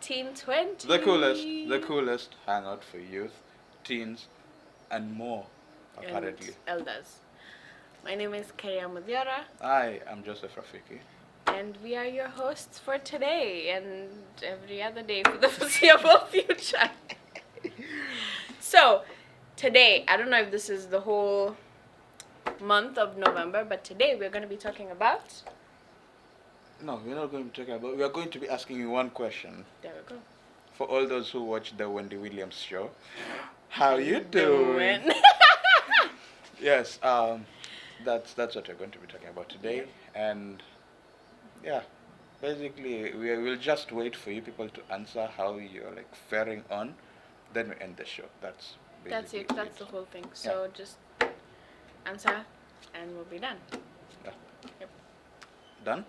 Teen 20. The coolest hangout for youth, teens, and more, apparently. And elders. My name is Karia Mudiara. I am Joseph Rafiki. And we are your hosts for today and every other day for the foreseeable future. So, today, I don't know if this is the whole month of November, but today we're going to be talking about... No, we're not going to be talking about... We are going to be asking you one question. There we go. For all those who watch the Wendy Williams show, how you doing? Yes, that's what we're going to be talking about today. Yep. And yeah, basically we will just wait for you people to answer how you're like faring on, then we end the show. That's it. That's the whole thing. So just answer and we'll be done. Yeah. Yep. Done?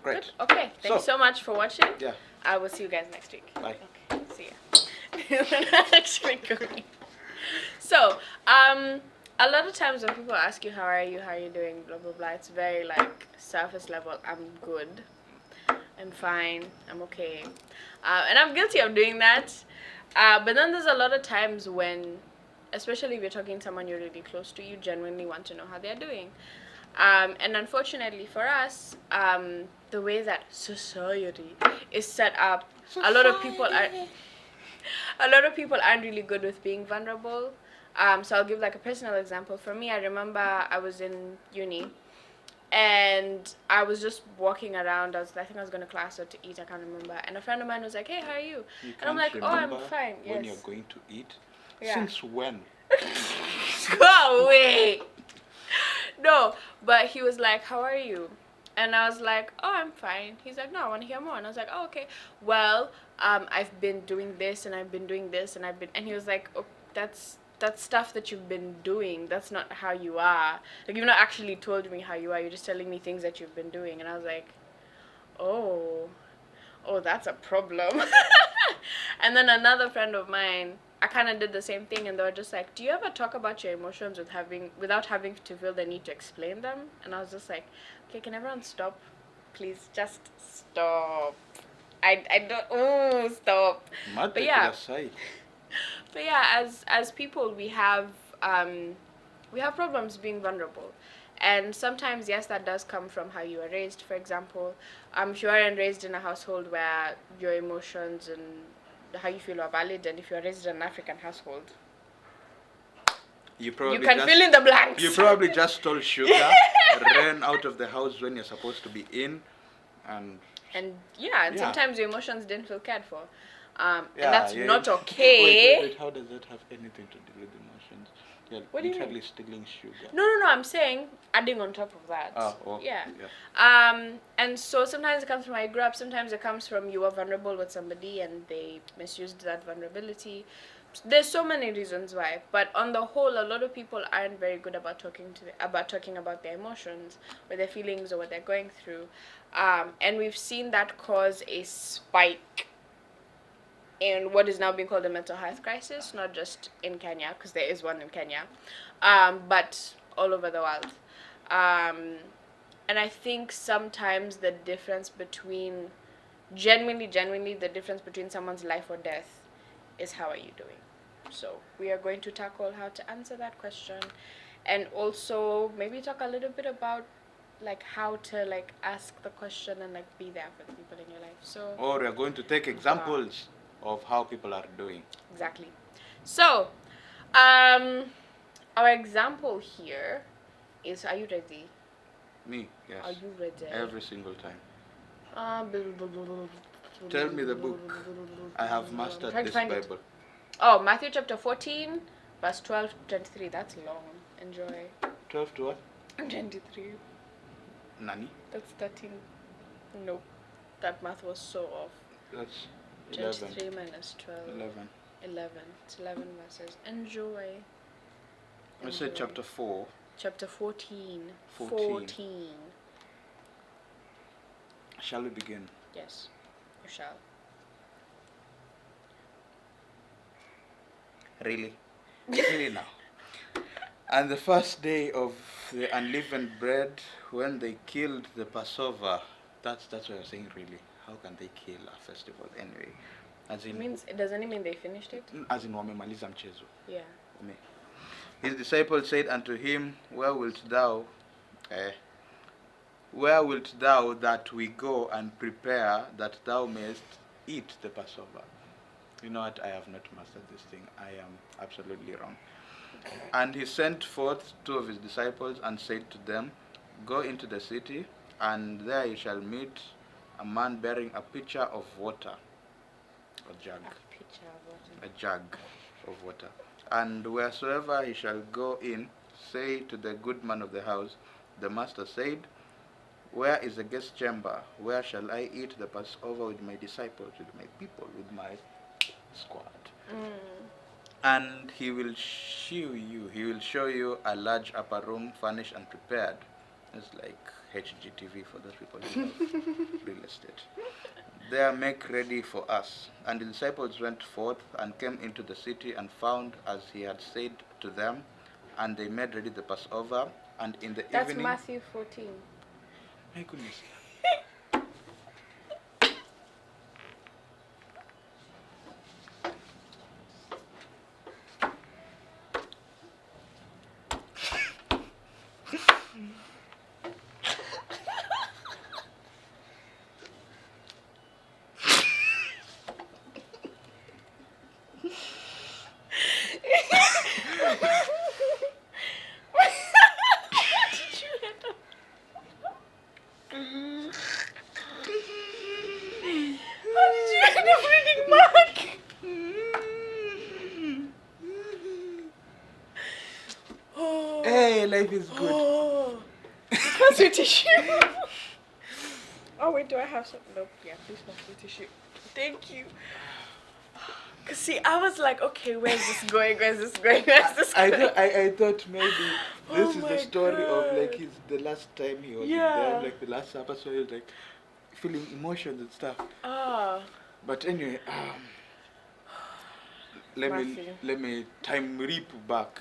Great. Good. Okay. Thank you so much for watching. Yeah. I will see you guys next week. Bye. Okay. See ya. Next week. So, a lot of times when people ask you how are you doing, blah blah blah, it's very like surface level. I'm good, I'm fine, I'm okay, and I'm guilty of doing that. But then there's a lot of times when, especially if you're talking to someone you're really close to, you genuinely want to know how they're doing. And unfortunately for us, the way that society is set up, a lot of people aren't really good with being vulnerable. So I'll give like a personal example. For me, I remember I was in uni and I was just walking around. I think I was going to class or to eat, I can't remember. And a friend of mine was like, hey, how are you? And I'm like, oh, I'm fine. When yes. you're going to eat? Yeah. Since when? Go away. No, but he was like, how are you? And I was like, oh, I'm fine. He's like, no, I want to hear more. And I was like, oh, okay. Well, I've been doing this and I've been doing this and and he was like, oh, that's stuff that you've been doing. That's not how you are. Like, you've not actually told me how you are. You're just telling me things that you've been doing. And I was like, oh, that's a problem. And then another friend of mine, I kind of did the same thing, and they were just like, do you ever talk about your emotions without having to feel the need to explain them? And I was just like, okay, can everyone stop? Please, just stop. I don't, stop. But yeah. But yeah, as people, we have problems being vulnerable, and sometimes, yes, that does come from how you were raised. For example, if you aren't raised in a household where your emotions and how you feel are valid, and if you are raised in an African household, you can fill in the blanks. You probably just stole sugar, ran out of the house when you're supposed to be in, and sometimes your emotions didn't feel cared for. And that's not okay. Wait, how does that have anything to do with emotions? What do you literally mean? stealing sugar. No, I'm saying adding on top of that. Yeah. And so sometimes it comes from how you grew up, sometimes it comes from you were vulnerable with somebody and they misused that vulnerability. There's so many reasons why, but on the whole, a lot of people aren't very good about talking about their emotions or their feelings or what they're going through. And we've seen that cause a spike in what is now being called a mental health crisis, not just in Kenya, because there is one in Kenya, but all over the world. And I think sometimes the difference between, genuinely, the difference between someone's life or death is how are you doing. So we are going to tackle how to answer that question, and also maybe talk a little bit about like how to like ask the question and like be there for the people in your life. So. Or we are going to take examples of how people are doing. Exactly. So, our example here is, are you ready? Me, yes. Are you ready? Every single time. Tell me the book. I have mastered this Bible. Oh, Matthew chapter 14, verse 12 to 23. That's long. Enjoy. 12 to what? 23. Nani? That's 13. Nope. That math was so off. That's 11. 23 minus 12. 11. It's 11 verses. Enjoy. I said chapter 4. Chapter 14. 14. Shall we begin? Yes, you shall. Really? Really now? And the first day of the unleavened bread, when they killed the Passover, that's what you're saying, really? how can they kill a festival anyway? As in, Doesn't it mean they finished it? as in wamemaliza mchezo. Yeah. His disciples said unto him, where wilt thou that we go and prepare that thou mayest eat the Passover? You know what? I have not mastered this thing. I am absolutely wrong. And he sent forth 2 of his disciples and said to them, go into the city, and there you shall meet a man bearing a pitcher of water, a jug, of water. And wheresoever he shall go in, say to the good man of the house, the master said, where is the guest chamber? Where shall I eat the Passover with my disciples, with my people, with my squad? And he will show you a large upper room furnished and prepared. It's like HGTV for those people who love real estate. There make ready for us. And the disciples went forth and came into the city and found as he had said to them, and they made ready the Passover. And in the That's evening... Matthew 14. My goodness. Hey, life is good. Pass your tissue. Oh wait, do I have some? Nope. Yeah, please pass your tissue. Thank you. Cause see, I was like, okay, where's this going? Where's this going? Where's this going? I thought maybe this is my the story of like God. the last time he was in Yeah. there, like the last supper, so he was like feeling emotions and stuff. But anyway, let me time reap back.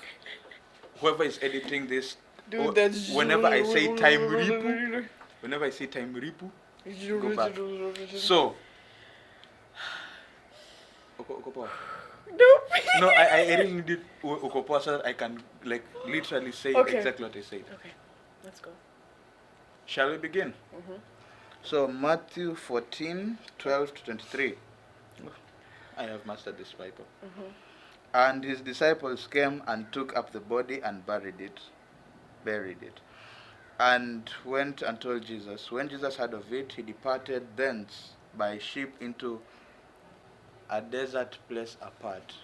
Whoever is editing this, whenever I say time reap, go back. So, Nope. no, I really need Ukopoa so that I can like literally say exactly what I said. Okay, let's go. Shall we begin? So Matthew 14, 12 to 23. I have mastered this Bible. And his disciples came and took up the body and buried it, and went and told Jesus. When Jesus heard of it, he departed thence by ship into a desert place apart.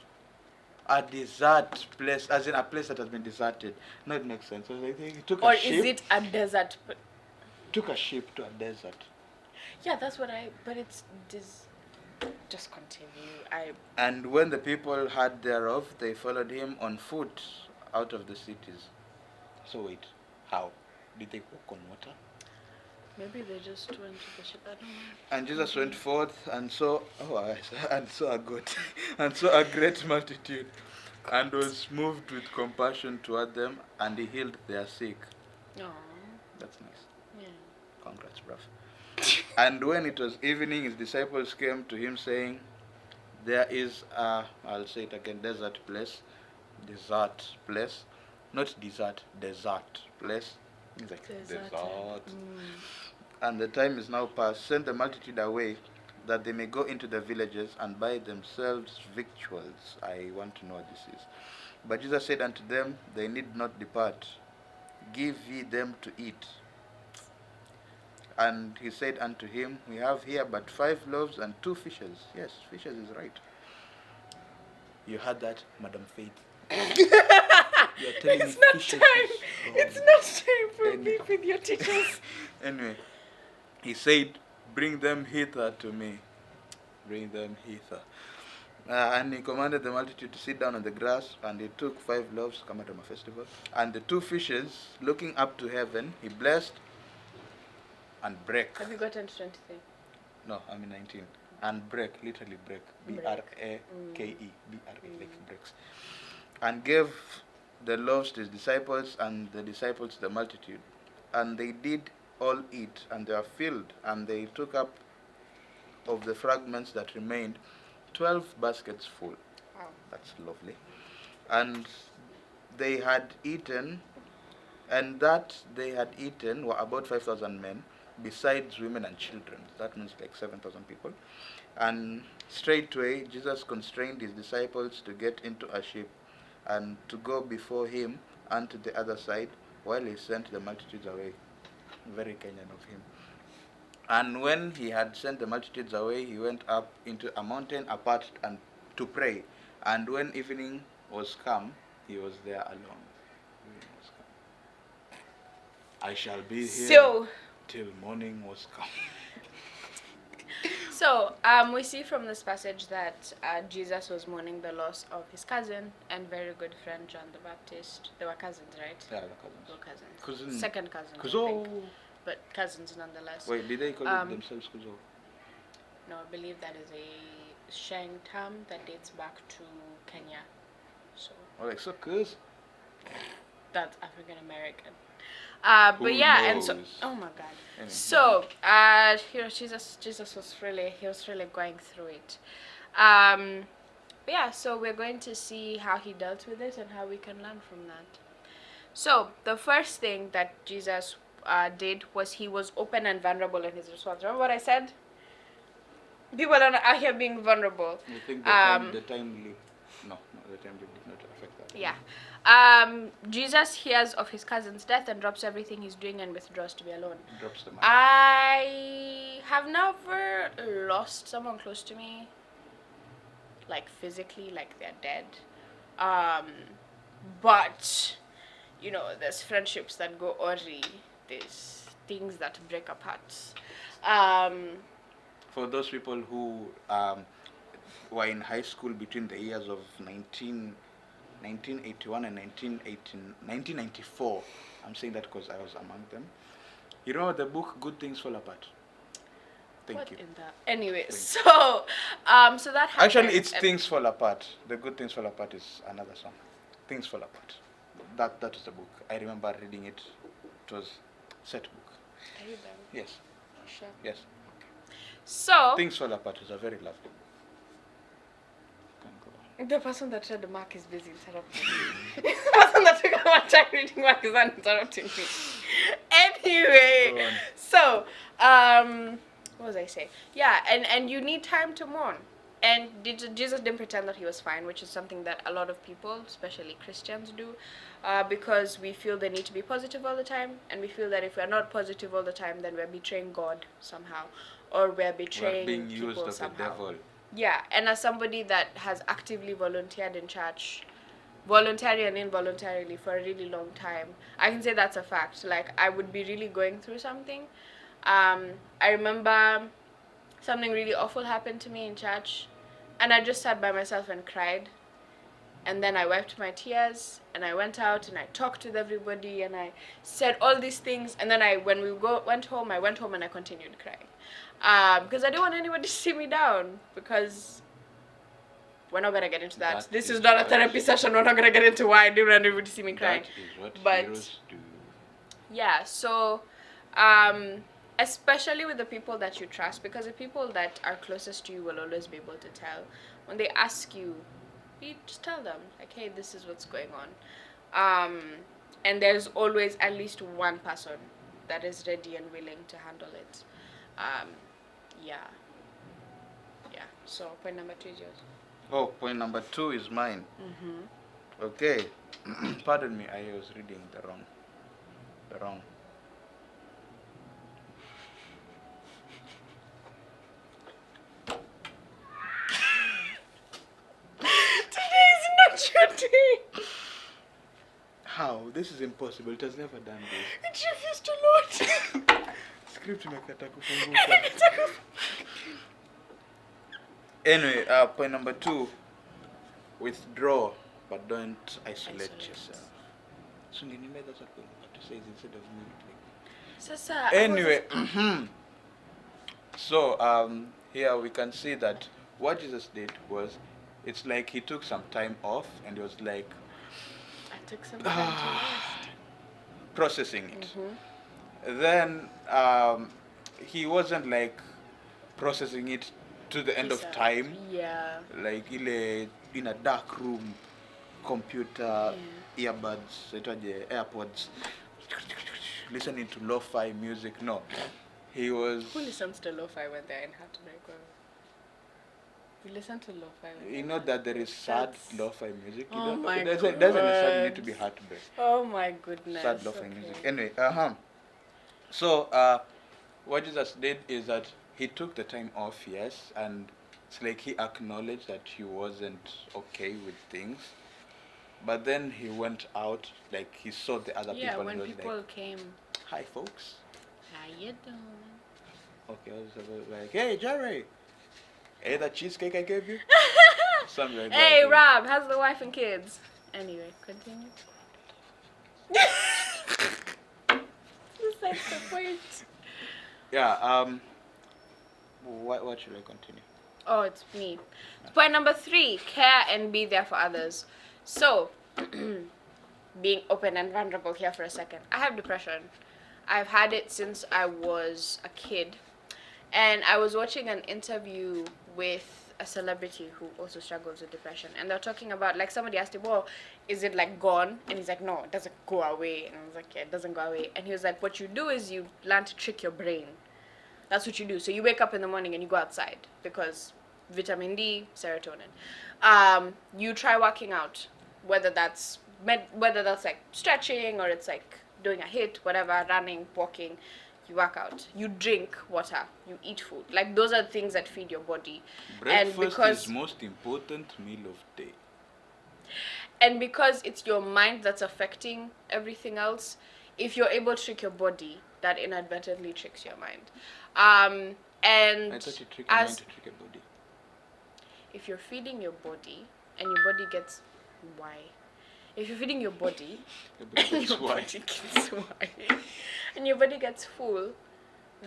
A desert place, as in a place that has been deserted. No, it makes sense. So he took Or a ship. is it a desert? Took a ship to a desert. Yeah, that's what but it's just continue. And when the people heard thereof, they followed him on foot out of the cities. So wait, how? Did they walk on water? Maybe they just went to the ship. I don't know. And Jesus went forth and saw a goat and saw a great multitude, and was moved with compassion toward them, and he healed their sick. Oh, That's nice. yeah. Congrats, bruv. And when it was evening, his disciples came to him, saying, there is I'll say it again, desert place, not desert place. It's like desert. And the time is now past. Send the multitude away, that they may go into the villages and buy themselves victuals. I want to know what this is. But Jesus said unto them, they need not depart. Give ye them to eat. And he said unto him, we have here but 5 loaves and 2 fishes. Yes, fishes is right. You heard that, Madam Faith. You're telling It's me not fishes time. is It's wrong. not time for beef with your teachers. Anyway, he said, bring them hither to me. Bring them hither. And he commanded the multitude to sit down on the grass, and he took 5 loaves, come out of my festival, and the 2 fishes, looking up to heaven, he blessed and break. Have you gotten to 23? No, I'm in 19. And break, literally break. B-R-A-K-E. B-R-A, like breaks. And gave the loaves to his disciples, and the disciples to the multitude. And they did all eat, and they were filled, and they took up of the fragments that remained 12 baskets full. Wow. That's lovely. And they had eaten, and that they had eaten were about 5,000 men, besides women and children. That means like 7,000 people. And straightway Jesus constrained his disciples to get into a ship and to go before him and to the other side, while he sent the multitudes away. Very Kenyan of him. And when he had sent the multitudes away, he went up into a mountain apart and to pray. And when evening was come, he was there alone. Evening was come. I shall be here So, till morning was come. so we see from this passage that Jesus was mourning the loss of his cousin and very good friend John the Baptist. They were cousins, right? Yeah, the cousins. They were cousins. Cousin. Second cousin, I Kuzo. think, but cousins nonetheless. Wait, did they call it themselves Kuzo? No, I believe that is a Sheng term that dates back to Kenya. So Oh, like so, cuz. that's African American. Who But yeah, and so knows? oh my God. Anyway. So Jesus was really going through it. But yeah, so we're going to see how he dealt with it and how we can learn from that. So the first thing that Jesus did was he was open and vulnerable in his response. Remember what I said? People are out here being vulnerable. You think the time leap? No, the time leap did not affect that. Yeah. Jesus hears of his cousin's death and drops everything he's doing and withdraws to be alone. Drops the mic. I have never lost someone close to me, like physically, like they're dead. But, you know, there's friendships that go awry, there's things that break apart. For those people who were in high school between the years of 1981 and 1994, I'm saying that because I was among them. You know the book Good Things Fall Apart? Thank What you. in the anyway, so so that happened. Actually, it's Things Fall Apart. The Good Things Fall Apart is another song. Things Fall Apart. That is the book. I remember reading it. It was set book. Are you done? Yes. Sure. Yes. So Things Fall Apart is a very lovely book. Can go on. the person that read the mark is busy interrupting me. The person that took my time reading mark is not interrupting me. Anyway, Go on. so what was I saying? Yeah, and you need time to mourn. And Jesus didn't pretend that he was fine, which is something that a lot of people, especially Christians, do, because we feel the need to be positive all the time, and we feel that if we're not positive all the time, then we're betraying God somehow, or we're betraying We're being used people of somehow. the devil. Yeah, and as somebody that has actively volunteered in church, voluntarily and involuntarily for a really long time, I can say that's a fact. Like, I would be really going through something. I remember something really awful happened to me in church, and I just sat by myself and cried. And then I wiped my tears, and I went out and I talked with everybody, and I said all these things. And then when we went home and I continued crying, because I didn't want anybody to see me down. Because we're not gonna get into that. That This is is not a what- therapy session. We're not gonna get into why I didn't want everybody to see me crying. That is what But- heroes do. Yeah, so especially with the people that you trust, because the people that are closest to you will always be able to tell. When they ask you, you just tell them, like, hey, this is what's going on. And there's always at least one person that is ready and willing to handle it. Yeah. So point number 2 is yours. Oh, point number 2 is mine. Mm-hmm. Okay. Pardon me, I was reading the wrong. Today is not your day. How? This is impossible. It has never done this. It refused to load. Script imekata kufunguka. Anyway, point number 2, withdraw, but don't isolate yourself. So that's what to say instead of me. Sasa, Anyway, so here we can see that what Jesus did was, it's like he took some time off and he was like I took some time to rest. processing it. Mm-hmm. Then he wasn't like processing it to the end Peace of out. time, Yeah. like in a dark room, computer, Yeah. earbuds, AirPods, listening to lo-fi music. No, he was. Who listens to lo-fi when they're in heartbreak? Or you listen to lo-fi when You they're in know that there is heartbreak? sad lo-fi music. You Oh don't. my It doesn't necessarily need to be god. heartbreak. Oh my goodness. Sad lo-fi music. Okay. Anyway, So what Jesus did is that he took the time off, yes, and it's like he acknowledged that he wasn't okay with things. But then he went out, like he saw the other Yeah, people, and when he was people like, came, "Hi, folks." how you doing? Okay, I was like, "Hey, Jerry, hey, that cheesecake I gave you." Something like that. Hey, Rob, how's the wife and kids? Anyway, continue. Besides the point. Yeah. What should I continue? Oh, it's me. Point number 3, care and be there for others. So, being open and vulnerable here for a second. I have depression. I've had it since I was a kid. And I was watching an interview with a celebrity who also struggles with depression. And they're talking about, like, somebody asked him, well, is it like gone? And he's like, no, it doesn't go away. And I was like, yeah, it doesn't go away. And he was like, what you do is you learn to trick your brain. That's what you do. So you wake up in the morning and you go outside because vitamin D, serotonin. You try working out, whether that's like stretching or it's like doing a hit, whatever, running, walking. You work out. You drink water. You eat food. Like those are things that feed your body. Breakfast is most important meal of day. And because it's your mind that's affecting everything else, if you're able to trick your body, that inadvertently tricks your mind. And I thought you trick your mind to trick your body. If you're feeding your body and your body gets why? If you're feeding your body, and your body gets full,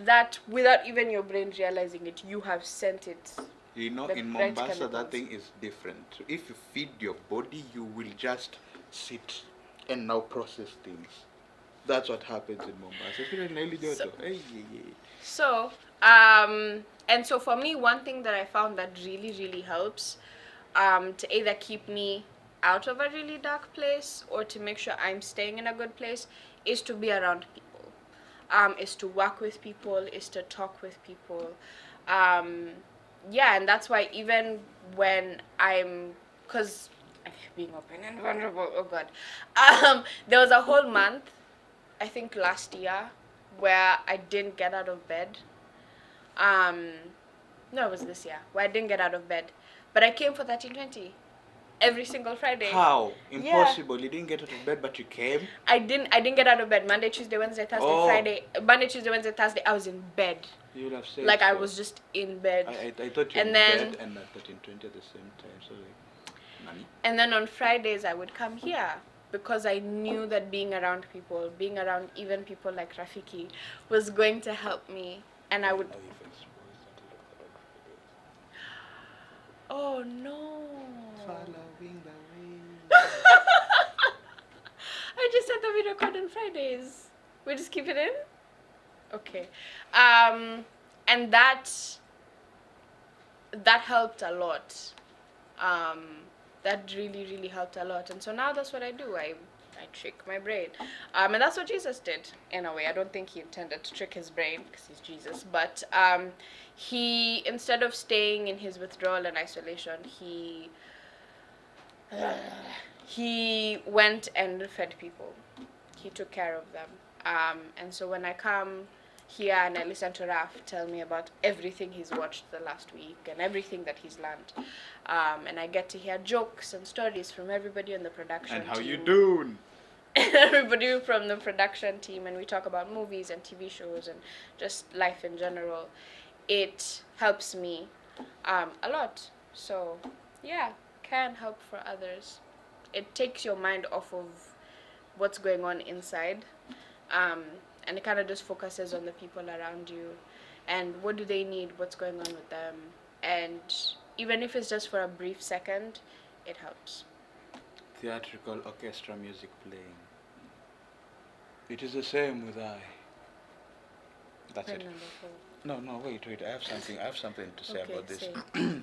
that without even your brain realizing it, you have sent it. You know, in Mombasa, that thing is different. So if you feed your body, you will just sit and now process things. That's what happens in Mombasa. And so for me, one thing that I found that really, really helps to either keep me out of a really dark place or to make sure I'm staying in a good place is to be around people. Is to work with people, is to talk with people. Yeah, and that's why even when because being open and vulnerable, oh God. There was a whole month, I think last year, where I didn't get out of bed. No, it was this year, where I didn't get out of bed. But I came for 1320 every single Friday. How? Impossible. Yeah. You didn't get out of bed, but you came? I didn't get out of bed. Monday, Tuesday, Wednesday, Thursday, Friday. Monday, Tuesday, Wednesday, Thursday, I was in bed. You would have said like so. I was just in bed. I thought you were in bed and at 1320 at the same time. So like, and then on Fridays I would come here because I knew that being around people, being around even people like Rafiki, was going to help me. And I would. Oh no. Following the wind. I just said that we record on Fridays. We just keep it in? Okay. And that helped a lot. That really, really helped a lot. And so now that's what I do. I trick my brain. And that's what Jesus did, in a way. I don't think he intended to trick his brain, because he's Jesus. But he, instead of staying in his withdrawal and isolation, he went and fed people. He took care of them. And so when I come here and I listen to Raf tell me about everything he's watched the last week and everything that he's learned, and I get to hear jokes and stories from everybody on the production team. And how you doing? Everybody from the production team, and we talk about movies and TV shows and just life in general. It helps me a lot. So yeah, can help for others. It takes your mind off of what's going on inside, and it kind of just focuses on the people around you and what do they need, what's going on with them, and even if it's just for a brief second, it helps. Theatrical orchestra music playing. It is the same with I. That's it. No, no, wait. I have something to say Okay, about this. say.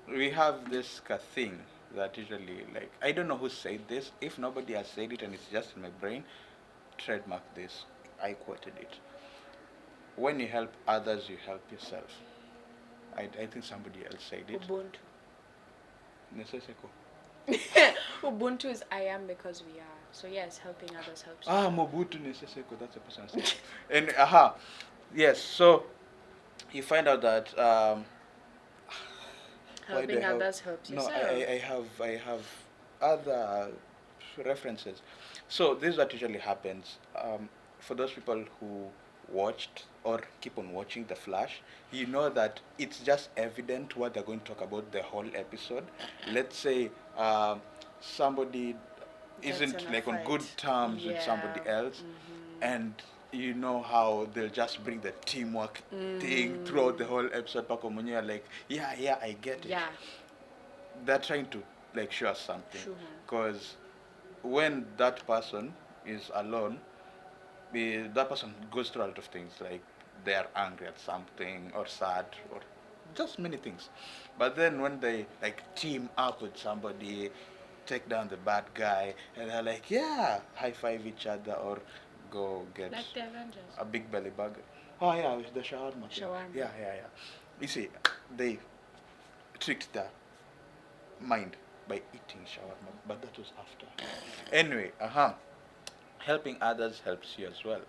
We have this thing that usually, like, I don't know who said this. If nobody has said it and it's just in my brain, trademark this. I quoted it. When you help others, you help yourself. I think somebody else said it. Ubuntu. Necesseko. Ubuntu is I am because we are. So yes, helping others helps Ah, yourself. Mobutu Necesseko. That's the person I said. And aha, yes. So you find out that why do I Helping have others helps no? yourself. I have other references. So this is what usually happens. For those people who watched or keep on watching The Flash, you know that it's just evident what they're going to talk about the whole episode. Let's say somebody Gets isn't in a like on good fight. terms with somebody Yeah. else, and you know how they'll just bring the teamwork thing throughout the whole episode. Paco Munya like, yeah, I get it. Yeah. They're trying to like show us something, True. because when that person is alone, that person goes through a lot of things, like they are angry at something or sad or just many things. But then when they like team up with somebody, take down the bad guy, and they're like, yeah, high five each other or go get Like the Avengers. a big belly burger. Oh yeah, with the shawarma thing. Shawarma. Yeah. You see, they tricked the mind by eating shawarma, but that was after. Anyway, helping others helps you as well.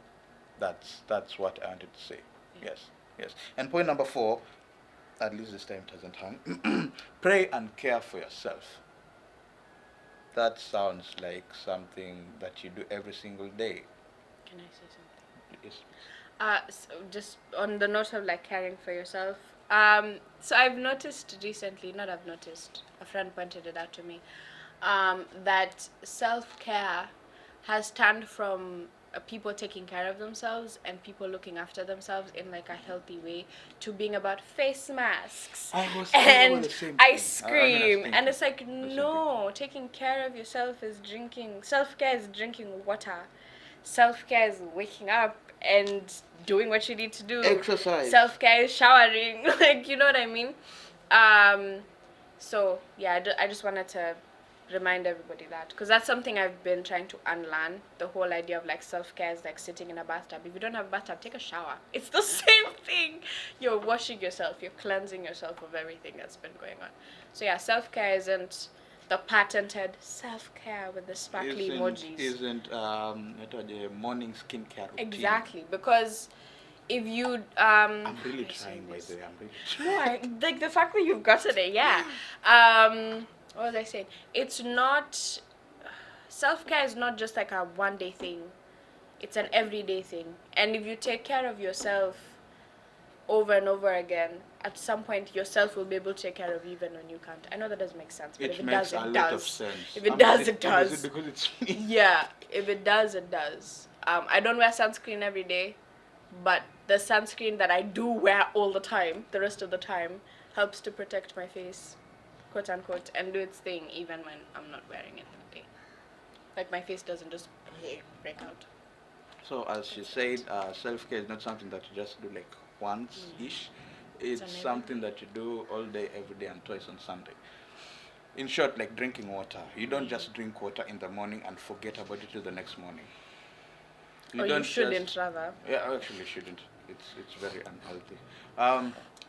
That's what I wanted to say. Yeah. Yes. And point number 4, at least this time it hasn't hung. Pray and care for yourself. That sounds like something that you do every single day. Can I say something? Yes. So just on the note of like caring for yourself. So I've noticed recently, not I've noticed, a friend pointed it out to me, that self-care has turned from people taking care of themselves and people looking after themselves in like a healthy way to being about face masks I was thinking about and the same ice thing. I mean, I was cream, thinking and it's like the same no, taking care of yourself is drinking, self-care is drinking water, self-care is waking up and doing what you need to do, Exercise. self-care is showering, like, you know what I mean. So yeah, I just wanted to remind everybody that, because that's something I've been trying to unlearn, the whole idea of like self-care is like sitting in a bathtub. If you don't have a bathtub, take a shower. It's the same thing. You're washing yourself, you're cleansing yourself of everything that's been going on. So yeah, self-care isn't the patented self-care with the sparkly emojis. Isn't a morning skincare routine. Exactly, because if you I'm really how do I say trying, by this? the way. I'm really No, trying. like the fact that you've gotten it, yeah. What was I saying? It's not, self-care is not just like a one-day thing. It's an everyday thing. And if you take care of yourself over and over again, at some point yourself will be able to take care of you even when you can't. I know that doesn't make sense, but if it makes does, a it lot of does. sense. If it does, it Is does. it because it's me? Yeah, if it does, it does. I don't wear sunscreen every day, but the sunscreen that I do wear all the time, the rest of the time, helps to protect my face, quote unquote, and do its thing even when I'm not wearing it that day. Like my face doesn't just break out. So as you said, self-care is not something that you just do like once-ish. It's It's an something everyday. that you do all day, every day, and twice on Sunday. In short, like drinking water. You don't just drink water in the morning and forget about it till the next morning. Or you don't shouldn't, just, rather. yeah, actually shouldn't. It's very unhealthy.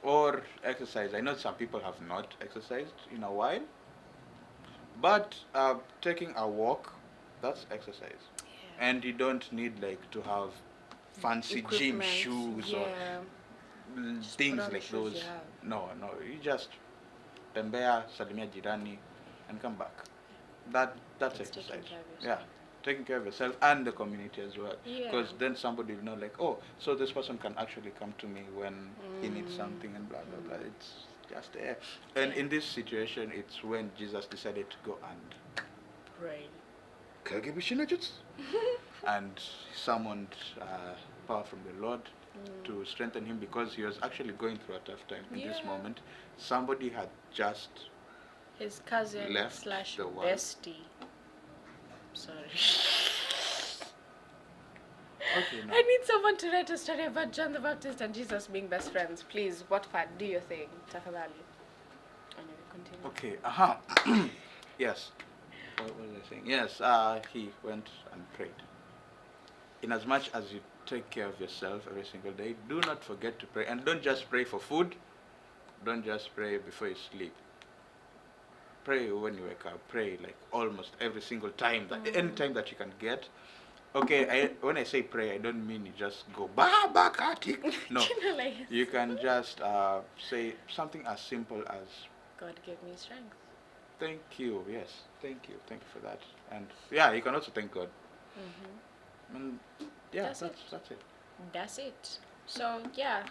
Or exercise. I know some people have not exercised in a while, but taking a walk, that's exercise. Yeah. And you don't need like to have fancy gym Equipment, shoes or yeah. Just put things on the like shoes those. you have. No, you just tembea, salimia jirani, and come back. That's That's taking exercise. care of Yeah, yourself. taking care of yourself and the community as well. Yeah. Because then somebody will know, like, oh, so this person can actually come to me when he needs something and blah blah blah. It's just there. And Yeah. in this situation, it's when Jesus decided to go and Pray. and summoned power from the Lord to strengthen him, because he was actually going through a tough time in this Yeah. moment. Somebody had just His cousin left slash the world. bestie. Sorry. Okay, no. I need someone to write a story about John the Baptist and Jesus being best friends. Please, what part? Do your thing. Tafadhali. Anyway, continue. Okay, yes. What was I saying? Yes, he went and prayed. Inasmuch as you take care of yourself every single day, do not forget to pray. And don't just pray for food. Don't just pray before you sleep. Pray when you wake up. Pray like almost every single time, any time that you can get. Okay, when I say pray, I don't mean you just go Baba Katik. No, you can just say something as simple as God give me strength. thank you. Yes, thank you for that. And yeah, you can also thank God. And yeah, That's it. That's it. That's it. So yeah.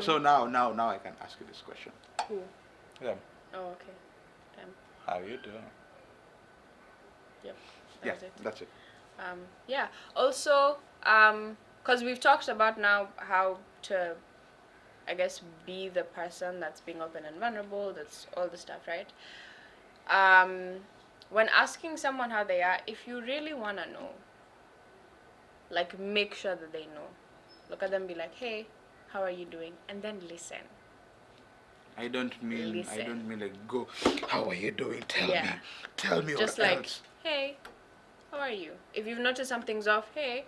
So now I can ask you this question. Who? Yeah. Oh, okay. How you doing? Yep. Yeah, that's it. Yeah. Also, because we've talked about now how to, I guess, be the person that's being open and vulnerable. That's all the stuff, right? When asking someone how they are, if you really wanna know, like, make sure that they know. Look at them, be like, hey, how are you doing? And then listen. I don't mean like go. How are you doing? Tell me Just or like, else. hey, how are you? If you've noticed something's off, hey,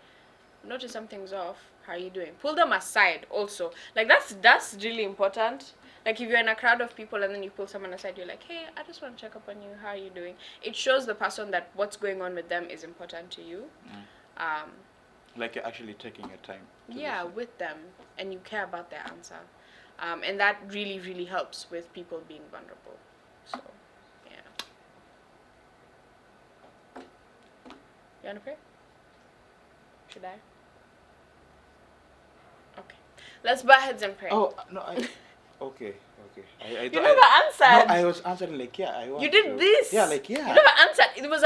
notice something's off. How are you doing? Pull them aside. Also, like that's really important. Like if you're in a crowd of people and then you pull someone aside, you're like, hey, I just want to check up on you. How are you doing? It shows the person that what's going on with them is important to you. Like you're actually taking your time. Yeah, listen. with them, and you care about their answer, and that really, really helps with people being vulnerable. So, yeah. You wanna pray? Should I? Okay. Let's bow heads and pray. Oh no, okay. You never answered. No, I was answering like yeah. I want. You did this. Yeah, like yeah. You never answered. It was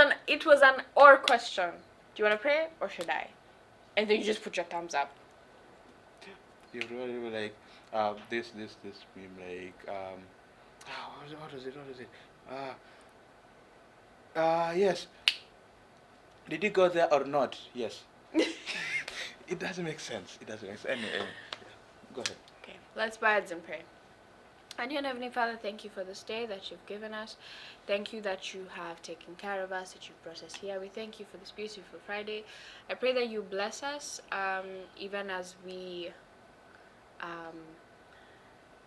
an or question. Do you wanna pray or should I? And then you just put your thumbs up. You really were like this meme like what was it? Yes. Did you go there or not? Yes. It doesn't make sense. Anyway, go ahead. Okay, let's bow heads and pray. And dear Heavenly Father, thank you for this day that you've given us. Thank you that you have taken care of us, that you've brought us here. We thank you for this beautiful Friday. I pray that you bless us, even as we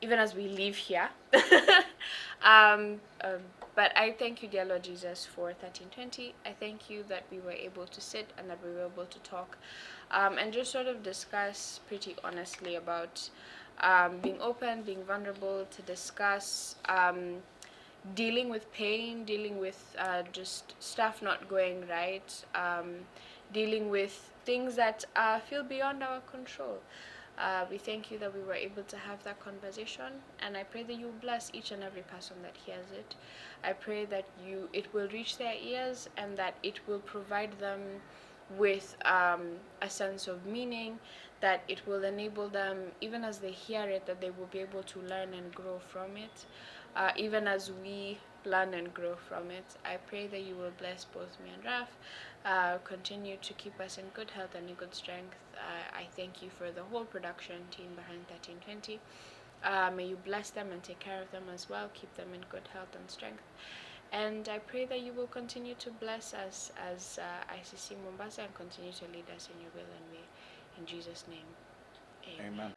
leave here. But I thank you, dear Lord Jesus, for 1320. I thank you that we were able to sit and that we were able to talk and just sort of discuss pretty honestly about being open, being vulnerable, to discuss dealing with pain, dealing with just stuff not going right, dealing with things that feel beyond our control. We thank you that we were able to have that conversation, and I pray that you bless each and every person that hears it. I pray that it will reach their ears and that it will provide them with a sense of meaning, that it will enable them, even as they hear it, that they will be able to learn and grow from it. Even as we learn and grow from it, I pray that you will bless both me and Raf, continue to keep us in good health and in good strength. I thank you for the whole production team behind 1320. May you bless them and take care of them as well, keep them in good health and strength. And I pray that you will continue to bless us as ICC Mombasa and continue to lead us in your will and way. In Jesus' name, amen.